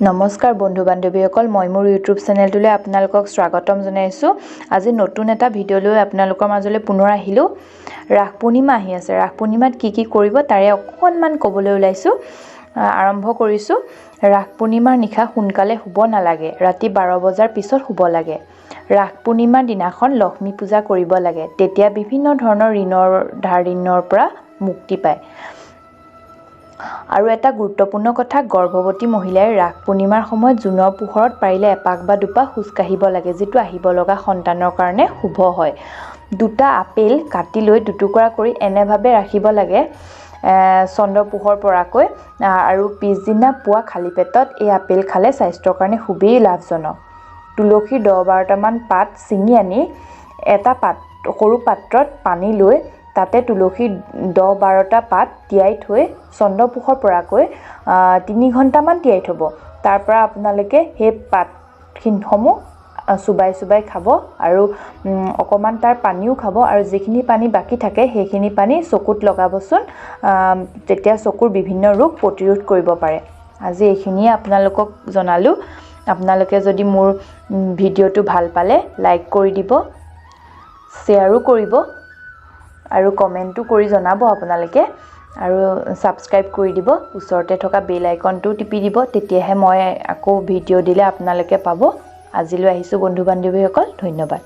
নমস্কাৰ বন্ধু বান্ধৱীসকল মই মোৰ ইউটিউব চেনেলটোলৈ আপোনালোকক স্বাগতম জনাইছো। আজি নতুন এটা ভিডিঅ' লৈ আপোনালোকৰ মাজলৈ পুনৰ আহিলো। ৰাস পূৰ্ণিমা আহি আছে। ৰাস পূৰ্ণিমাত কি কি কৰিব তাৰে অকণমান ক'বলৈ ওলাইছো। আৰম্ভ কৰিছো। ৰাস পূৰ্ণিমাৰ নিশা সোনকালে শুব নালাগে। ৰাতি 12 বজাৰ পিছত শুব লাগে। ৰাস পূৰ্ণিমাৰ দিনাখন লক্ষ্মী পূজা কৰিব লাগে। তেতিয়া বিভিন্ন ধৰণৰ ঋণৰ ধাৰিনৰ পৰা মুক্তি পায়। আৰু এটা গুৰুত্বপূৰ্ণ কথা, গৰ্ভৱতী মহিলাই ৰাস পূৰ্ণিমাৰ সময়ত জোনৰ পোহৰত পাৰিলে এপাক বা দুপাক খোজ কাঢ়িব লাগে, যিটো আহিব লগা সন্তানৰ কাৰণে শুভ হয়। দুটা আপেল কাটি লৈ দুটুকুৰা কৰি এনেভাৱে ৰাখিব লাগে চন্দ্ৰ পোহৰ পৰাকৈ, আৰু পিছদিনা পুৱা খালী পেটত এই আপেল খালে স্বাস্থ্যৰ কাৰণে খুবেই লাভজনক। তুলসীৰ 10-12টা মান পাত ছিঙি আনি এটা সৰু পাত্ৰত পানী লৈ তাতে তুলসীৰ 10-12টা পাত তিয়াই থৈ চন্দ্ৰ পোহৰ পৰাকৈ 3 ঘণ্টামান তিয়াই থ'ব। তাৰ পৰা আপোনালোকে সেই পাতসমূহ চুবাই খাব আৰু অকণমান তাৰ পানীও খাব, আৰু যিখিনি পানী বাকী থাকে সেইখিনি পানী চকুত লগাবচোন। তেতিয়া চকুৰ বিভিন্ন ৰোগ প্ৰতিৰোধ কৰিব পাৰে। আজি এইখিনিয়ে আপোনালোকক জনালোঁ। আপোনালোকে যদি মোৰ ভিডিঅ'টো ভাল পালে লাইক কৰি দিব, শ্বেয়াৰো কৰিব আৰু কমেণ্টো কৰি জনাব আপোনালোকে, আৰু ছাবস্ক্ৰাইব কৰি দিব। ওচৰতে থকা বেল আইকনটো টিপি দিব, তেতিয়াহে মই আকৌ ভিডিঅ' দিলে আপোনালোকে পাব। আজিলৈ আহিছোঁ বন্ধু বান্ধৱীসকল, ধন্যবাদ।